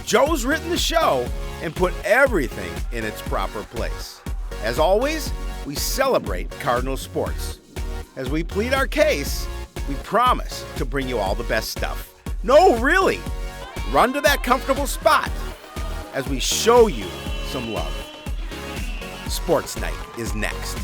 Joe's written the show and put everything in its proper place. As always, we celebrate Cardinal sports. As we plead our case, we promise to bring you all the best stuff. No, really! Run to that comfortable spot as we show you some love. Sports Night is next.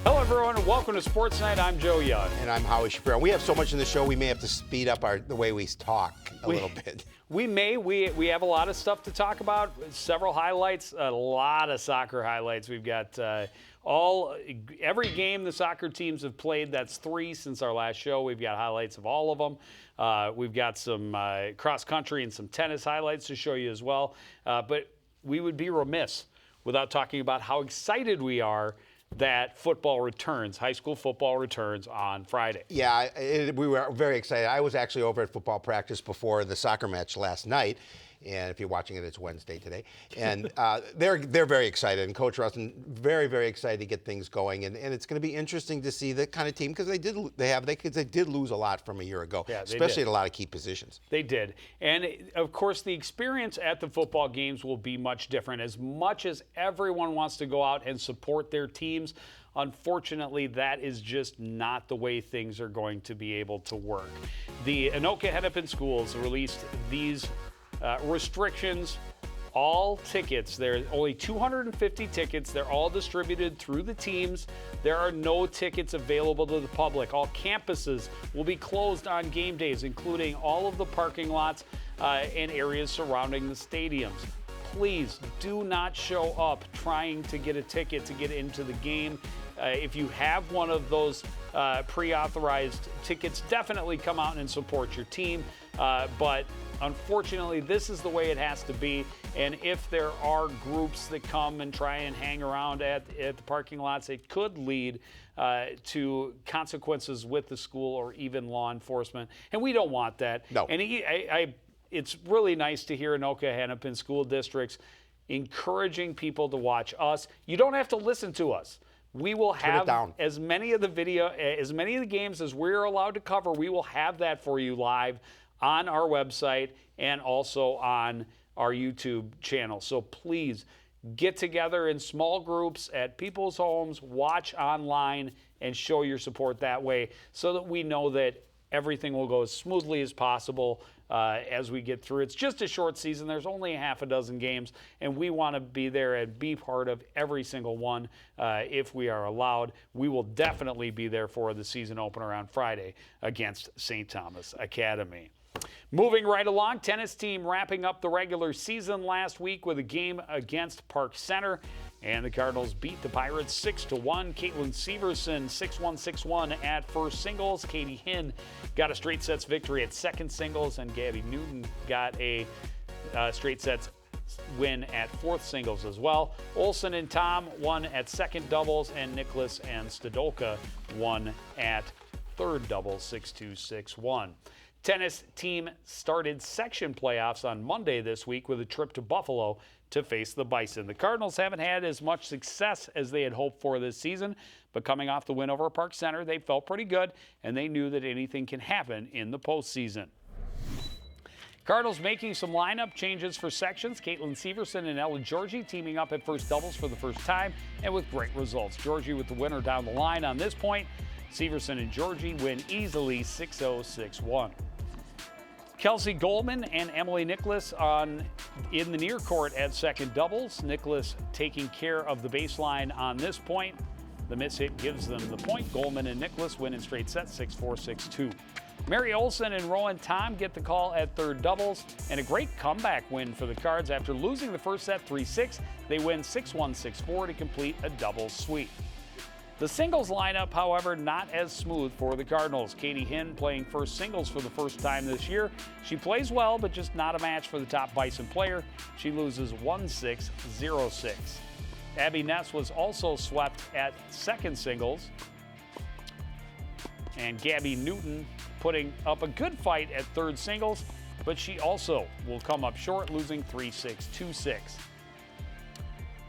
Hello, everyone, and welcome to Sports Night. I'm Joe Young. And I'm Howie Shapiro. We have so much in the show, we may have to speed up the way we talk a little bit. We may. We have a lot of stuff to talk about, several highlights, a lot of soccer highlights. We've got every game the soccer teams have played. That's 3 since our last show. We've got highlights of all of them. We've got some cross-country and some tennis highlights to show you as well. But we would be remiss without talking about how excited we are that football returns, high school football returns on Friday. Yeah, we were very excited. I was actually over at football practice before the soccer match last night. And if you're watching it, it's Wednesday today. And they're very excited. And Coach Rusin, very, very excited to get things going. And it's going to be interesting to see the kind of team, because they did lose a lot from a year ago, especially at a lot of key positions. They did. And, of course, the experience at the football games will be much different. As much as everyone wants to go out and support their teams, unfortunately, that is just not the way things are going to be able to work. The Anoka Hennepin schools released these restrictions. All tickets, there are only 250 tickets. They're all distributed through the teams. There are no tickets available to the public. All campuses will be closed on game days, including all of the parking lots and areas surrounding the stadiums. Please do not show up trying to get a ticket to get into the game. If you have one of those pre-authorized tickets, definitely come out and support your team. But unfortunately, this is the way it has to be. And if there are groups that come and try and hang around at the parking lots, it could lead to consequences with the school or even law enforcement. And we don't want that. No. And it's really nice to hear Anoka Hennepin school districts encouraging people to watch us. You don't have to listen to us. We will have as many of the games as we're allowed to cover. We will have that for you live on our website and also on our YouTube channel. So please get together in small groups at people's homes, watch online, and show your support that way so that we know that everything will go as smoothly as possible as we get through. It's just a short season. There's only a half a dozen games, and we want to be there and be part of every single one if we are allowed. We will definitely be there for the season opener on Friday against St. Thomas Academy. Moving right along, tennis team wrapping up the regular season last week with a game against Park Center. And the Cardinals beat the Pirates 6-1. Caitlin Severson 6-1, 6-1 at first singles. Katie Hinn got a straight sets victory at second singles. And Gabby Newton got a straight sets win at fourth singles as well. Olsen and Tom won at second doubles. And Nicholas and Stadolka won at third doubles 6-2, 6-1. Tennis team started section playoffs on Monday this week with a trip to Buffalo to face the Bison. The Cardinals haven't had as much success as they had hoped for this season, but coming off the win over Park Center, they felt pretty good, and they knew that anything can happen in the postseason. Cardinals making some lineup changes for sections. Caitlin Severson and Ella Georgie teaming up at first doubles for the first time, and with great results. Georgie with the winner down the line on this point. Severson and Georgie win easily 6-0, 6-1. Kelsey Goldman and Emily Nicholas in the near court at second doubles. Nicholas taking care of the baseline on this point. The miss hit gives them the point. Goldman and Nicholas win in straight sets 6-4, 6-2. Mary Olsen and Rowan Tom get the call at third doubles, and a great comeback win for the Cards. After losing the first set 3-6, they win 6-1, 6-4 to complete a double sweep. The singles lineup, however, not as smooth for the Cardinals. Katie Hinn playing first singles for the first time this year. She plays well, but just not a match for the top Bison player. She loses 1-6, 0-6. Abby Ness was also swept at second singles. And Gabby Newton putting up a good fight at third singles, but she also will come up short, losing 3-6, 2-6.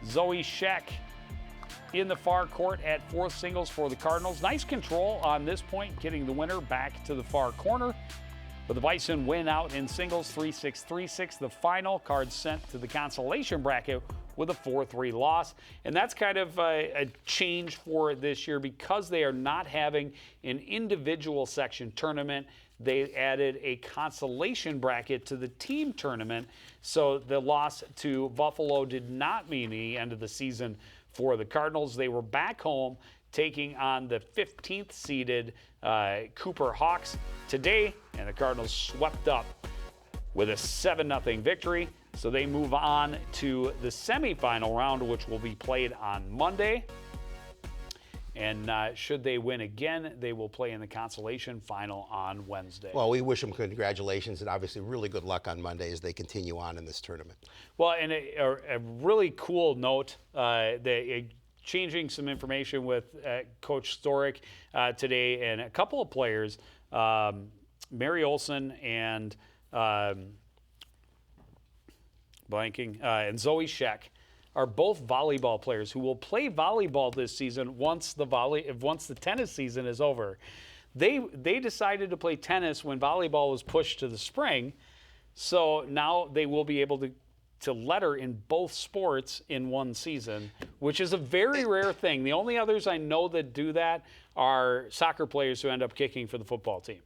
Zoe Scheck in the far court at fourth singles for the Cardinals. Nice control on this point, getting the winner back to the far corner. But the Bison win out in singles 3-6, 3-6. The final, Cards sent to the consolation bracket with a 4-3 loss. And that's kind of a change for this year because they are not having an individual section tournament. They added a consolation bracket to the team tournament. So the loss to Buffalo did not mean the end of the season for the Cardinals. They were back home taking on the 15th seeded Cooper Hawks today, and the Cardinals swept up with a 7-0 victory. So they move on to the semifinal round, which will be played on Monday. And should they win again, they will play in the consolation final on Wednesday. Well, we wish them congratulations and obviously really good luck on Monday as they continue on in this tournament. Well, and a really cool note, changing some information with Coach Storick today, and a couple of players, Mary Olson and and Zoe Scheck, are both volleyball players who will play volleyball this season once the tennis season is over. They decided to play tennis when volleyball was pushed to the spring, so now they will be able to letter in both sports in one season, which is a very rare thing. The only others I know that do that are soccer players who end up kicking for the football team.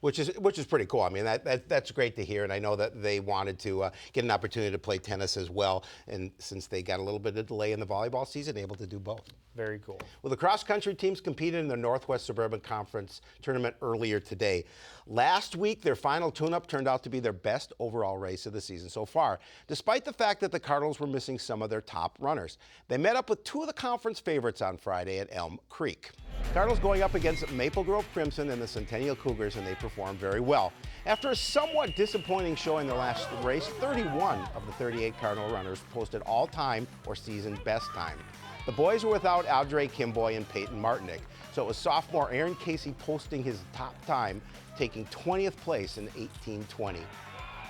Which is pretty cool. I mean, that's great to hear, and I know that they wanted to get an opportunity to play tennis as well, and since they got a little bit of delay in the volleyball season, able to do both. Very cool. Well, the cross-country teams competed in the Northwest Suburban Conference tournament earlier today. Last week, their final tune-up turned out to be their best overall race of the season so far, despite the fact that the Cardinals were missing some of their top runners. They met up with two of the conference favorites on Friday at Elm Creek. Cardinals going up against Maple Grove Crimson and the Centennial Cougars, and they performed very well. After a somewhat disappointing show in their last race, 31 of the 38 Cardinal runners posted all-time or season best time. The boys were without Audrey Kimboy and Peyton Martinick, so it was sophomore Aaron Casey posting his top time, taking 20th place in 18:20.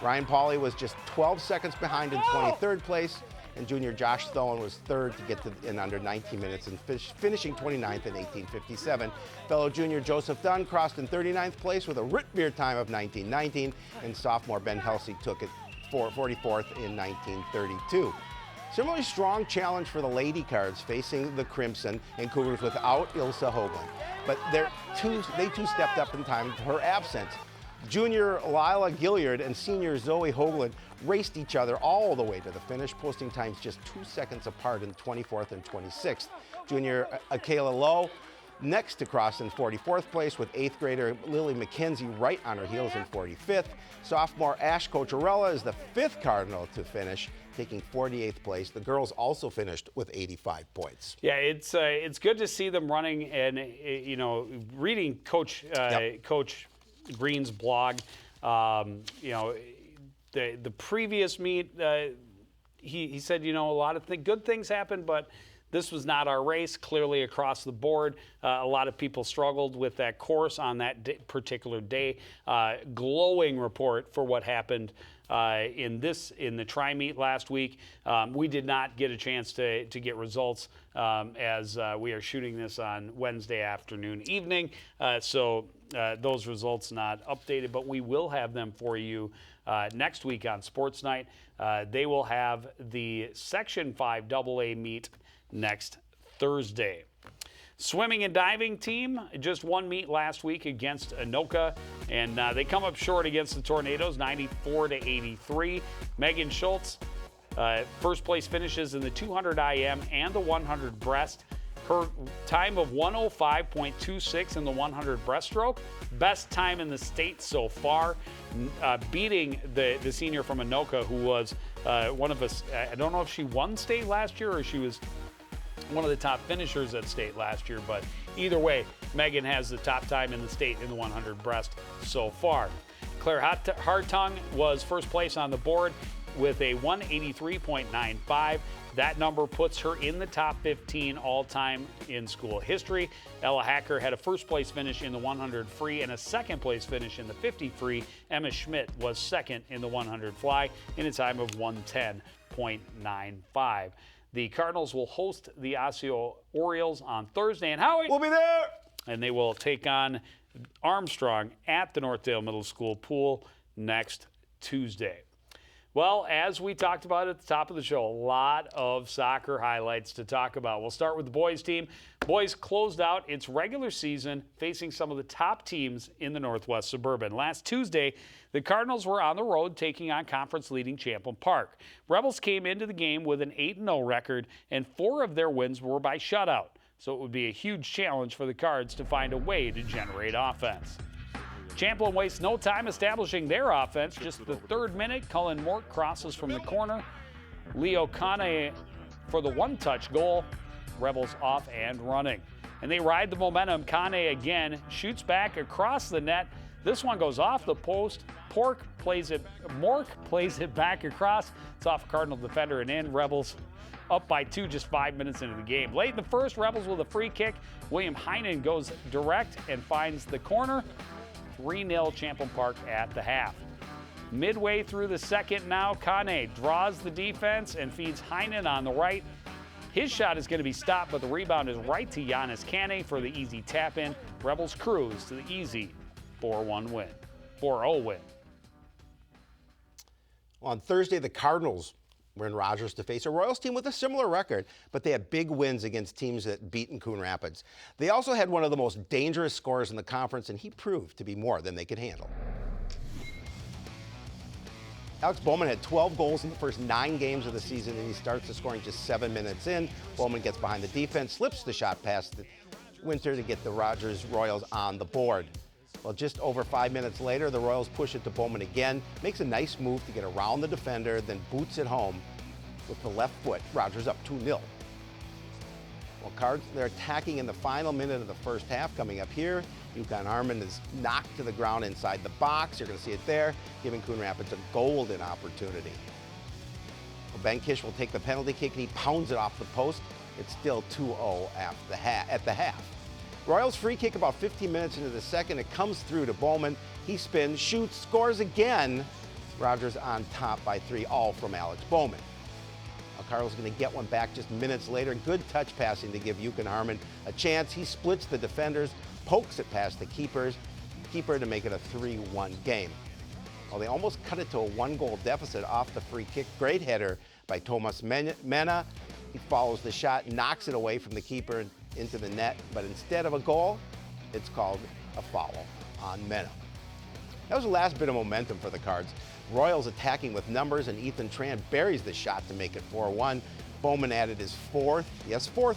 Ryan Pauly was just 12 seconds behind in 23rd place, and junior Josh Thoen was third to get in under 19 minutes and finishing 29th in 18:57. Fellow junior Joseph Dunn crossed in 39th place with a root beer time of 19:19, and sophomore Ben Helsey took it 44th in 19:32. Similarly strong challenge for the Lady Cards facing the Crimson and Cougars without Ilsa Hoagland. But they too stepped up in time to her absence. Junior Lila Gilliard and senior Zoe Hoagland raced each other all the way to the finish, posting times just 2 seconds apart in 24th and 26th. Junior Akela Lowe next to cross in 44th place with 8th grader Lily McKenzie right on her heels in 45th. Sophomore Ash Cocherella is the 5th Cardinal to finish, taking 48th place. The girls also finished with 85 points. Yeah, it's good to see them running, and reading Coach Green's blog. The previous meet, he said, a lot of good things happened, but this was not our race. Clearly, across the board, a lot of people struggled with that course on that particular day. Glowing report for what happened in the tri-meet last week. We did not get a chance to get results as we are shooting this on Wednesday afternoon, evening. So those results not updated, but we will have them for you next week on Sports Night. They will have the Section 5 AA meet next Thursday. Swimming and diving team, just one meet last week against Anoka, and they come up short against the Tornadoes, 94-83. Megan Schultz, first place finishes in the 200 IM and the 100 breast. Her time of 105.26 in the 100 breaststroke, best time in the state so far, beating the senior from Anoka, who was one of us. I don't know if she won state last year or she was one of the top finishers at state last year, but either way, Megan has the top time in the state in the 100 breast so far. Claire Hartung was first place on the board with a 183.95. That number puts her in the top 15 all-time in school history. Ella Hacker had a first-place finish in the 100 free and a second-place finish in the 50 free. Emma Schmidt was second in the 100 fly in a time of 110.95. The Cardinals will host the Osseo Orioles on Thursday, and Howie will be there. And they will take on Armstrong at the Northdale Middle School pool next Tuesday. Well, as we talked about at the top of the show, a lot of soccer highlights to talk about. We'll start with the boys team. Boys closed out its regular season facing some of the top teams in the Northwest Suburban. Last Tuesday, the Cardinals were on the road taking on conference-leading Champlin Park. Rebels came into the game with an 8-0 record, and 4 of their wins were by shutout. So it would be a huge challenge for the Cards to find a way to generate offense. Champlin wastes no time establishing their offense. Just the 3rd minute, Cullen Mort crosses from the corner. Leo Kane for the one-touch goal. Rebels off and running. And they ride the momentum. Kane again shoots back across the net. This one goes off the post. Mork plays it back across. It's off Cardinal defender and in. Rebels up by 2 just 5 minutes into the game. Late in the first, Rebels with a free kick. William Heinen goes direct and finds the corner. 3-0 Champlin Park at the half. Midway through the second now, Kane draws the defense and feeds Heinen on the right. His shot is going to be stopped, but the rebound is right to Giannis Kane for the easy tap-in. Rebels cruise to the easy 4-0 win. On Thursday, the Cardinals were in Rogers to face a Royals team with a similar record, but they had big wins against teams that beat Coon Rapids. They also had one of the most dangerous scorers in the conference, and he proved to be more than they could handle. Alex Bowman had 12 goals in the first 9 games of the season, and he starts the scoring just 7 minutes in. Bowman gets behind the defense, slips the shot past the Winter to get the Rogers Royals on the board. Well, just over 5 minutes later, the Royals push it to Bowman again, makes a nice move to get around the defender, then boots it home with the left foot. Rogers up 2-0. Well, Cards, they're attacking in the final minute of the first half. Coming up here, Yukon Harmon is knocked to the ground inside the box. You're going to see it there, giving Coon Rapids a golden opportunity. Well, Ben Kish will take the penalty kick, and he pounds it off the post. It's still 2-0 at the half. Royals free kick about 15 minutes into the second. It comes through to Bowman. He spins, shoots, scores again. Rogers on top by 3, all from Alex Bowman. Carl's going to get one back just minutes later. Good touch passing to give Yukon Harmon a chance. He splits the defenders, pokes it past the keeper to make it a 3-1 game. Well, they almost cut it to a 1-goal deficit off the free kick. Great header by Tomas Mena. He follows the shot, knocks it away from the keeper into the net, but instead of a goal, it's called a foul on Mena. That was the last bit of momentum for the Cards. Royals attacking with numbers, and Ethan Tran buries the shot to make it 4-1. Bowman added his fourth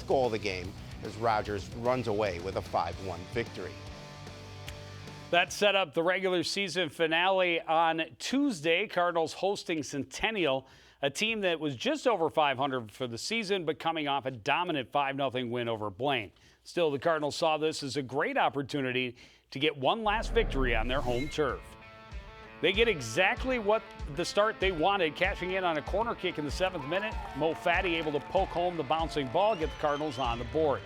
goal of the game as Rogers runs away with a 5-1 victory. That set up the regular season finale on Tuesday. Cardinals hosting Centennial, a team that was just over 500 for the season, but coming off a dominant 5-0 win over Blaine. Still, the Cardinals saw this as a great opportunity to get one last victory on their home turf. They get exactly what the start they wanted, cashing in on a corner kick in the 7th minute. Mo Fatty able to poke home the bouncing ball, get the Cardinals on the board.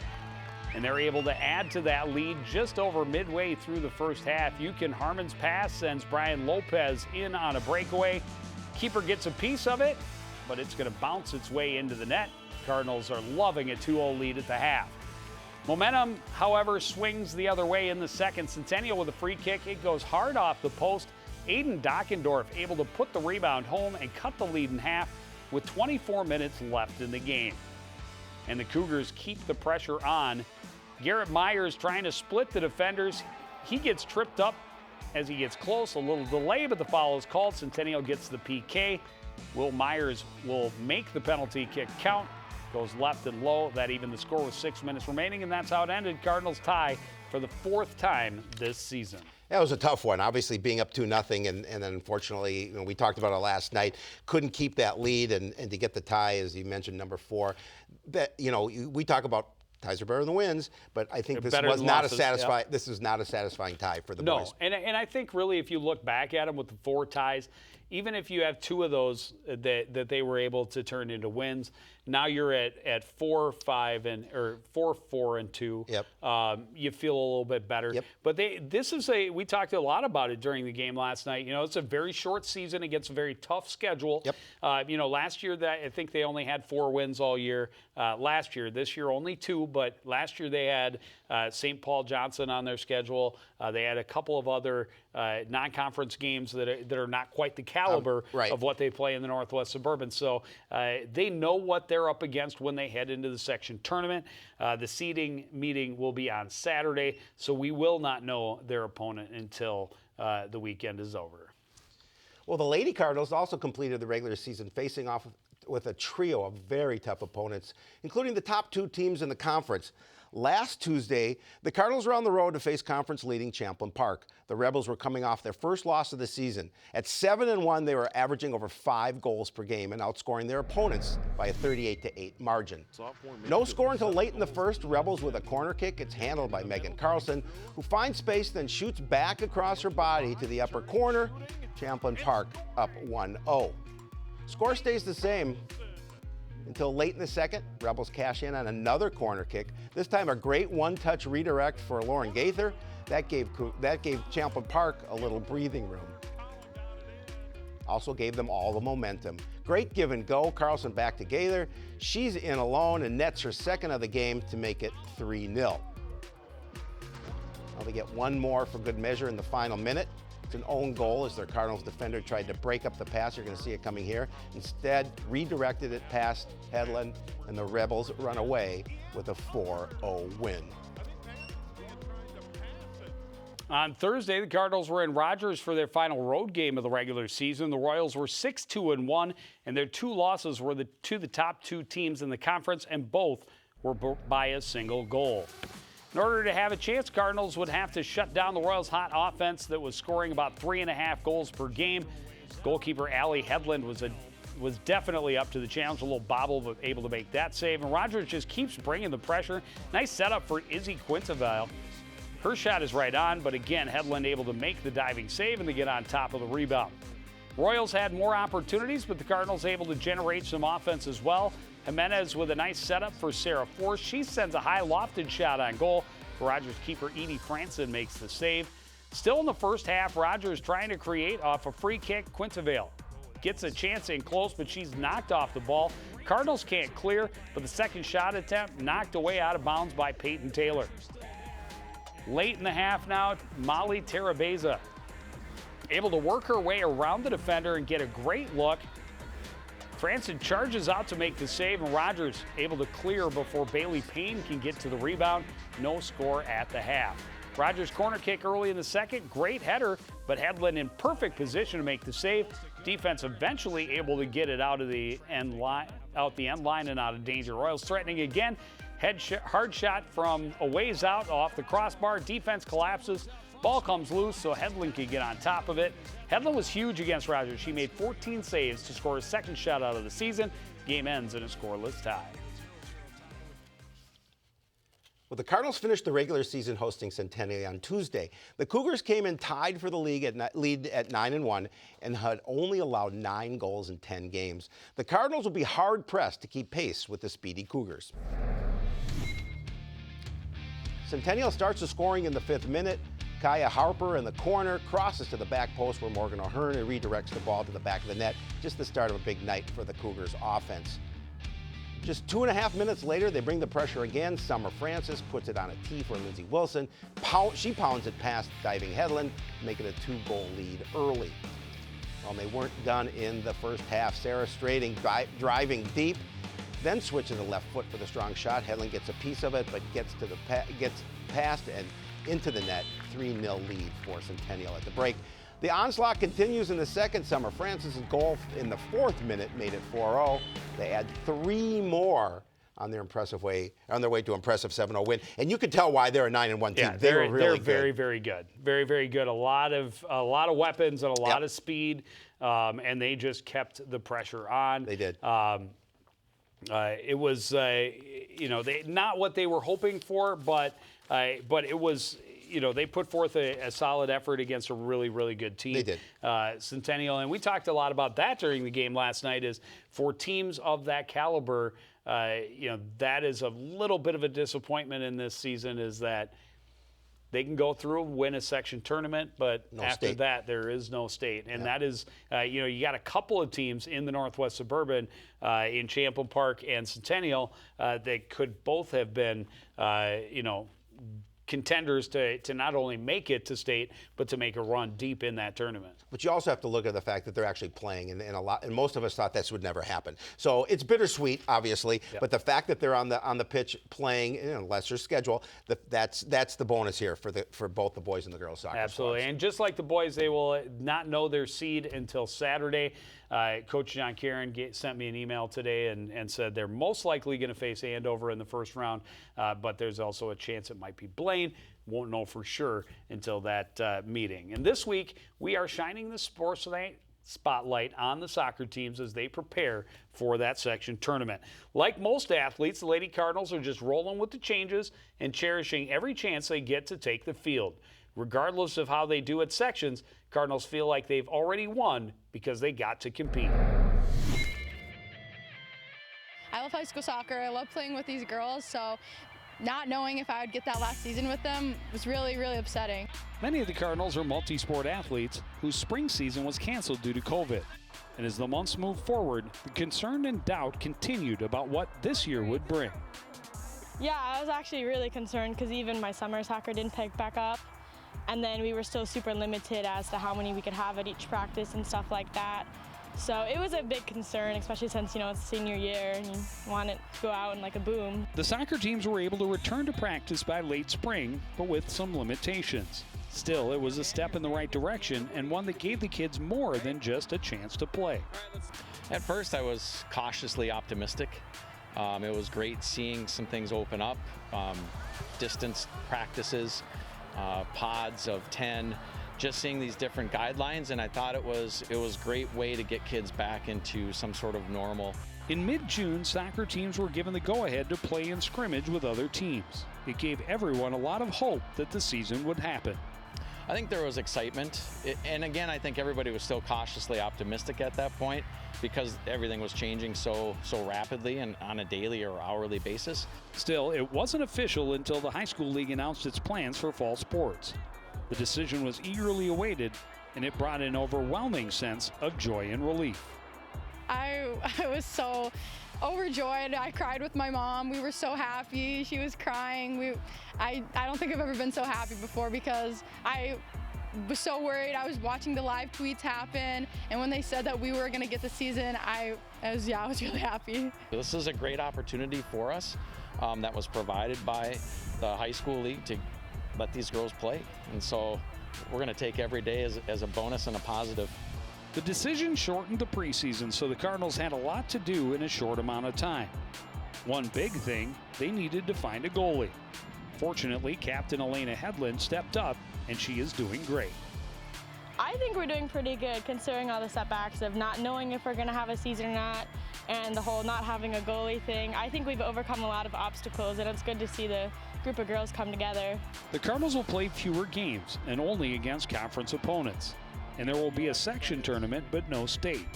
And they're able to add to that lead just over midway through the first half. Yukon Harmon's pass sends Brian Lopez in on a breakaway. Keeper gets a piece of it, but it's going to bounce its way into the net. Cardinals are loving a 2-0 lead at the half. Momentum, however, swings the other way in the second. Centennial with a free kick. It goes hard off the post. Aiden Dockendorf able to put the rebound home and cut the lead in half with 24 minutes left in the game. And the Cougars keep the pressure on. Garrett Myers trying to split the defenders. He gets tripped up as he gets close. A little delay, but the foul is called. Centennial gets the PK. Will Myers will make the penalty kick count. Goes left and low. That evened the score with 6 minutes remaining, and that's how it ended. Cardinals tie for the 4th time this season. That was a tough one, obviously being up 2-0, and then unfortunately, we talked about it last night, couldn't keep that lead, and to get the tie, as you mentioned, number 4. That, we talk about ties are better than the wins, but I think this was not a satisfying. This is not a satisfying tie for the boys. No, and I think really, if you look back at them with the 4 ties, even if you have 2 of those that they were able to turn into wins, Now you're at 4-4-2. Yep. You feel a little bit better. Yep. But we talked a lot about it during the game last night. It's a very short season against a very tough schedule. Yep. Last year I think they only had 4 wins all year. This year only 2, but last year they had St. Paul Johnson on their schedule. They had a couple of other non-conference games that are not quite the caliber right. of what they play in the Northwest Suburban. So they know what they're up against when they head into the section tournament. The seeding meeting will be on Saturday, so we will not know their opponent until the weekend is over. Well, the Lady Cardinals also completed the regular season facing off with a trio of very tough opponents, including the top 2 teams in the conference. Last Tuesday, the Cardinals were on the road to face conference-leading Champlin Park. The Rebels were coming off their first loss of the season. At 7-1, they were averaging over 5 goals per game and outscoring their opponents by a 38-8 margin. No score until late in the first. Rebels with a corner kick. It's handled by Megan Carlson, who finds space, then shoots back across her body to the upper corner. Champlin Park up 1-0. Score stays the same until late in the second. Rebels cash in on another corner kick. This time a great one-touch redirect for Lauren Gaither. That gave Champlin Park a little breathing room. Also gave them all the momentum. Great give and go. Carlson back to Gaither. She's in alone and nets her second of the game to make it 3-0. Now they get one more for good measure in the final minute. It's an own goal as their Cardinals defender tried to break up the pass. You're going to see it coming here. Instead, redirected it past Headland, and the Rebels run away with a 4-0 win. On Thursday, the Cardinals were in Rogers for their final road game of the regular season. The Royals were 6-2-1, and their 2 losses were to the top 2 teams in the conference, and both were by a single goal. In order to have a chance, Cardinals would have to shut down the Royals' hot offense that was scoring about 3.5 goals per game. Goalkeeper Allie Headland was definitely up to the challenge. A little bobble, but able to make that save. And Rogers just keeps bringing the pressure. Nice setup for Izzy Quintaville. Her shot is right on, but again, Headland able to make the diving save and to get on top of the rebound. Royals had more opportunities, but the Cardinals able to generate some offense as well. Jimenez with a nice setup for Sarah Force. She sends a high lofted shot on goal. Rogers keeper Edie Franson makes the save. Still in the first half, Rogers trying to create off a free kick. Quintaville gets a chance in close, but she's knocked off the ball. Cardinals can't clear, but the second shot attempt knocked away out of bounds by Peyton Taylor. Late in the half now, Molly Terabeza able to work her way around the defender and get a great look. Franson charges out to make the save, and Rogers able to clear before Bailey Payne can get to the rebound. No score at the half. Rogers' corner kick early in the second, great header, but Headland in perfect position to make the save. Defense eventually able to get it out of the end line, and out of danger. Royals threatening again. Hard shot from a ways out off the crossbar. Defense collapses. Ball comes loose, so Headland can get on top of it. Headland was huge against Rogers. She made 14 saves to score his second shutout of the season. Game ends in a scoreless tie. Well, the Cardinals finished the regular season hosting Centennial on Tuesday. The Cougars came in tied for the lead at 9-1 and had only allowed 9 goals in 10 games. The Cardinals will be hard-pressed to keep pace with the speedy Cougars. Centennial starts the scoring in the 5th minute. Kaya Harper in the corner crosses to the back post where Morgan O'Hearn redirects the ball to the back of the net. Just the start of a big night for the Cougars offense. Just 2.5 minutes later, they bring the pressure again. Summer Francis puts it on a tee for Lindsey Wilson. She pounds it past diving Headland, making a 2-goal lead early. Well, they weren't done in the first half. Sarah Strading driving deep, then switching the left foot for the strong shot. Headland gets a piece of it, but gets past and into the net. 3-0 lead for Centennial at the break. The onslaught continues in the second. Summer Francis' goal in the 4th minute made it 4-0. They add 3 more on their way to impressive 7-0 win. And you can tell why they're a 9-1 team. Yeah, they're really very, very good. Very, very good. A lot of weapons and a lot of speed, and they just kept the pressure on. They did. It was, not what they were hoping for, but it was. They put forth a solid effort against a really, really good team. They did. Centennial, and we talked a lot about that during the game last night, is for teams of that caliber, that is a little bit of a disappointment in this season, is that they can go through, win a section tournament, but after that, there is no state. And that is, you got a couple of teams in the Northwest Suburban, in Champlain Park and Centennial, that could both have been, contenders to not only make it to state, but to make a run deep in that tournament. But you also have to look at the fact that they're actually playing, and most of us thought this would never happen. So it's bittersweet, obviously, but the fact that they're on the pitch playing in a lesser schedule, that's the bonus here for both the boys and the girls soccer. Absolutely, squads. and just like the boys, they will not know their seed until Saturday. Coach John Karen sent me an email today and said they're most likely going to face Andover in the first round, but there's also a chance it might be Blaine. Won't know for sure until that meeting. And this week, we are shining the Sportsnight spotlight on the soccer teams as they prepare for that section tournament. Like most athletes, the Lady Cardinals are just rolling with the changes and cherishing every chance they get to take the field. Regardless of how they do at sections, Cardinals feel like they've already won because they got to compete. I love high school soccer. I love playing with these girls, so not knowing if I would get that last season with them was really, really upsetting. Many of the Cardinals are multi-sport athletes whose spring season was canceled due to COVID. And as the months moved forward, the concern and doubt continued about what this year would bring. Yeah, I was actually really concerned because even my summer soccer didn't pick back up. And then we were still super limited as to how many we could have at each practice and stuff like that. So it was a big concern, especially since, it's senior year and you want it to go out in like a boom. The soccer teams were able to return to practice by late spring, but with some limitations. Still, it was a step in the right direction and one that gave the kids more than just a chance to play. At first, I was cautiously optimistic. It was great seeing some things open up, distance practices, pods of 10, just seeing these different guidelines, and I thought it was a great way to get kids back into some sort of normal. In mid-June, soccer teams were given the go-ahead to play in scrimmage with other teams. It gave everyone a lot of hope that the season would happen. I think there was excitement, and again, I think everybody was still cautiously optimistic at that point because everything was changing so rapidly and on a daily or hourly basis. Still, it wasn't official until the high school league announced its plans for fall sports. The decision was eagerly awaited, and it brought an overwhelming sense of joy and relief. I was so overjoyed. I cried with my mom. We were so happy. She was crying. I don't think I've ever been so happy before because I was so worried. I was watching the live tweets happen, and when they said that we were going to get the season, I was really happy. This is a great opportunity for us that was provided by the high school league to let these girls play, and so we're going to take every day as a bonus and a positive. The decision shortened the preseason, so the Cardinals had a lot to do in a short amount of time. One big thing, they needed to find a goalie. Fortunately, Captain Elena Hedlund stepped up, and she is doing great. I think we're doing pretty good considering all the setbacks of not knowing if we're going to have a season or not, and the whole not having a goalie thing. I think we've overcome a lot of obstacles, and it's good to see the group of girls come together. The Cardinals will play fewer games and only against conference opponents. And there will be a section tournament, but no state.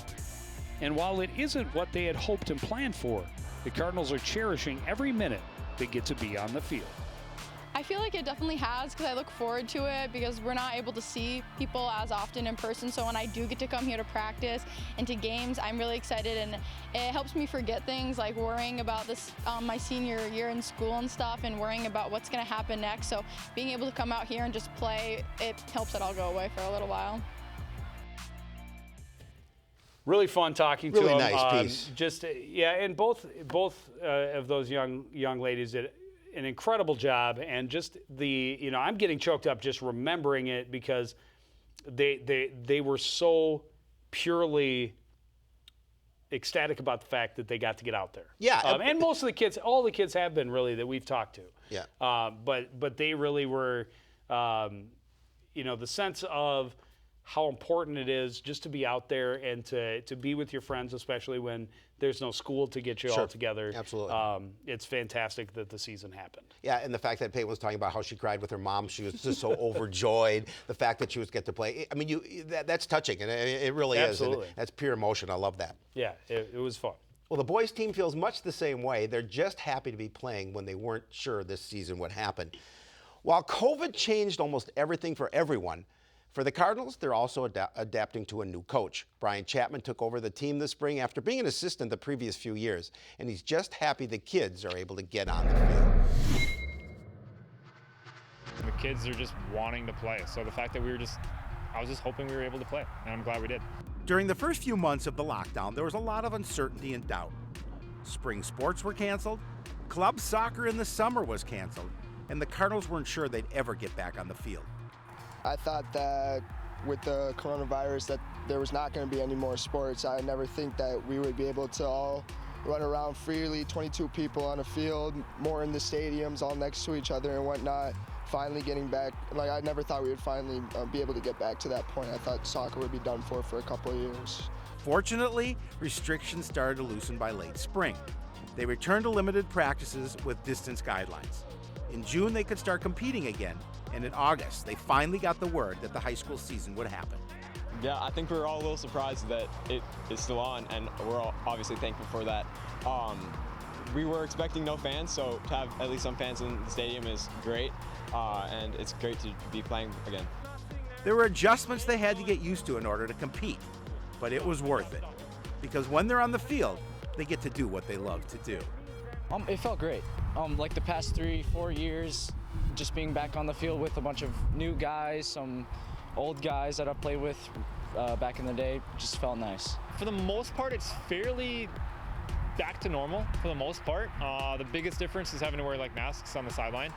And while it isn't what they had hoped and planned for, the Cardinals are cherishing every minute they get to be on the field. I feel like it definitely has because I look forward to it because we're not able to see people as often in person. So when I do get to come here to practice and to games, I'm really excited, and it helps me forget things like worrying about this my senior year in school and stuff and worrying about what's going to happen next. So being able to come out here and just play, it helps it all go away for a little while. Really fun talking to really them. Nice piece. And both of those young ladies did an incredible job, and just I'm getting choked up just remembering it because they were so purely ecstatic about the fact that they got to get out there. Yeah. And most of the kids, all the kids have been really that we've talked to. Yeah. But they really were, the sense of how important it is just to be out there and to be with your friends, especially when there's no school to get you all together. Absolutely. It's fantastic that the season happened. Yeah, and the fact that Peyton was talking about how she cried with her mom, she was just so overjoyed. The fact that she was get to play. I mean, that's touching, and it really Absolutely. is. And that's pure emotion. I love that. Yeah, it was fun. Well, the boys team feels much the same way. They're just happy to be playing when they weren't sure this season would happen. While COVID changed almost everything for everyone, for the Cardinals, they're also adapting to a new coach. Brian Chapman took over the team this spring after being an assistant the previous few years, and he's just happy the kids are able to get on the field. The kids are just wanting to play, so the fact that I was just hoping we were able to play, and I'm glad we did. During the first few months of the lockdown, there was a lot of uncertainty and doubt. Spring sports were canceled, club soccer in the summer was canceled, and the Cardinals weren't sure they'd ever get back on the field. I thought that with the coronavirus that there was not going to be any more sports. I never think that we would be able to all run around freely, 22 people on a field, more in the stadiums, all next to each other and whatnot. Finally getting back, like I never thought we would finally be able to get back to that point. I thought soccer would be done for a couple of years. Fortunately, restrictions started to loosen by late spring. They returned to limited practices with distance guidelines. In June, they could start competing again, and in August, they finally got the word that the high school season would happen. Yeah, I think we were all a little surprised that it is still on, and we're all obviously thankful for that. We were expecting no fans, so to have at least some fans in the stadium is great, and it's great to be playing again. There were adjustments they had to get used to in order to compete, but it was worth it, because when they're on the field, they get to do what they love to do. It felt great. Like the past 3-4 years, just being back on the field with a bunch of new guys, some old guys that I played with back in the day, just felt nice. For the most part, it's fairly back to normal for the most part. The biggest difference is having to wear like masks on the sideline,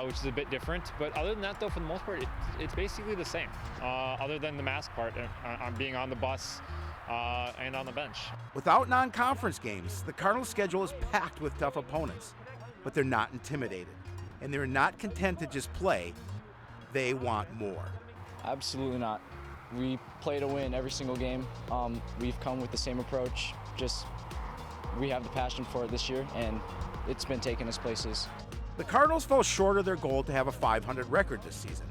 which is a bit different. But other than that, though, for the most part, it's basically the same. Other than the mask part, on being on the bus and on the bench. Without non-conference games, the Cardinals' schedule is packed with tough opponents, but they're not intimidated, and they're not content to just play. They want more. Absolutely not. We play to win every single game. We've come with the same approach, just we have the passion for it this year, and it's been taking us places. The Cardinals fell short of their goal to have a .500 record this season,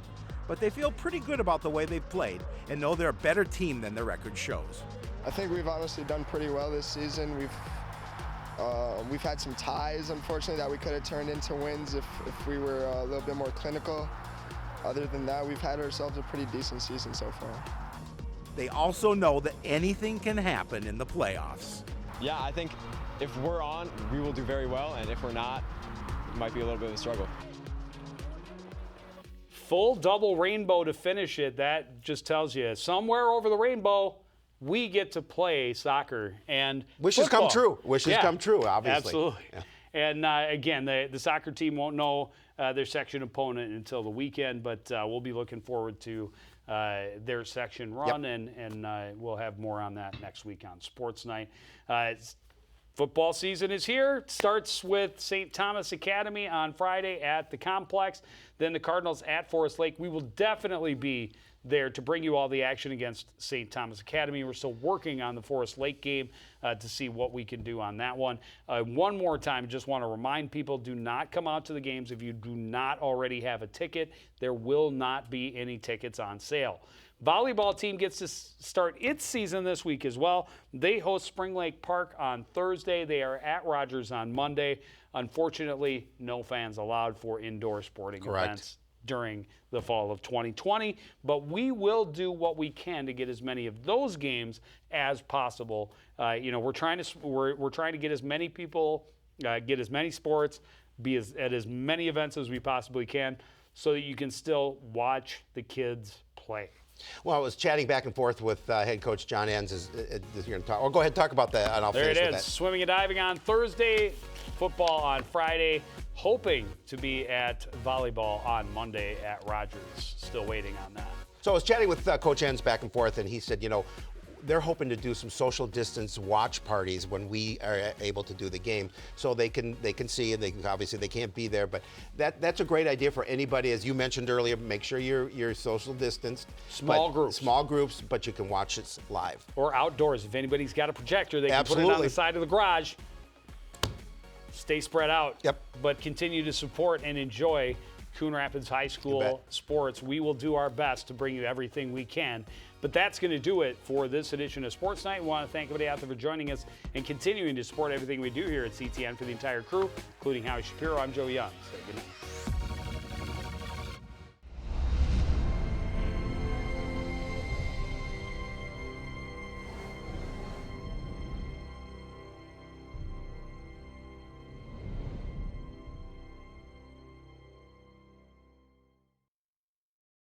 but they feel pretty good about the way they've played and know they're a better team than their record shows. I think we've honestly done pretty well this season. We've had some ties, unfortunately, that we could have turned into wins if we were a little bit more clinical. Other than that, we've had ourselves a pretty decent season so far. They also know that anything can happen in the playoffs. Yeah, I think if we're on, we will do very well, and if we're not, it might be a little bit of a struggle. Full double rainbow to finish it. That just tells you somewhere over the rainbow, we get to play soccer and wishes football. come true. Wishes come true, obviously. Absolutely. Yeah. And again, the soccer team won't know their section opponent until the weekend, but we'll be looking forward to their section run, and we'll have more on that next week on Sports Night. Football season is here. It starts with St. Thomas Academy on Friday at the Complex, then the Cardinals at Forest Lake. We will definitely be there to bring you all the action against St. Thomas Academy. We're still working on the Forest Lake game to see what we can do on that one. One more time, just want to remind people, do not come out to the games if you do not already have a ticket. There will not be any tickets on sale. Volleyball team gets to start its season this week as well. They host Spring Lake Park on Thursday. They are at Rogers on Monday. Unfortunately, no fans allowed for indoor sporting events during the fall of 2020, but we will do what we can to get as many of those games as possible. We're trying to get as many people, get as many sports, be at as many events as we possibly can, so that you can still watch the kids play. Well, I was chatting back and forth with head coach John Enns. You're going to talk. Or go ahead and talk about that, and I'll finish with that. There it is. Swimming and diving on Thursday, football on Friday. Hoping to be at volleyball on Monday at Rogers. Still waiting on that. So I was chatting with Coach Enns back and forth, and he said, they're hoping to do some social distance watch parties when we are able to do the game, so they can see, and obviously they can't be there, but that's a great idea for anybody. As you mentioned earlier, make sure you're social distanced. Small groups, but you can watch it live. Or outdoors. If anybody's got a projector, they can put it on the side of the garage. Stay spread out, but continue to support and enjoy Coon Rapids High School sports. We will do our best to bring you everything we can. But that's going to do it for this edition of Sports Night. We want to thank everybody out there for joining us and continuing to support everything we do here at CTN. For the entire crew, including Howie Shapiro, I'm Joe Young. Say good night.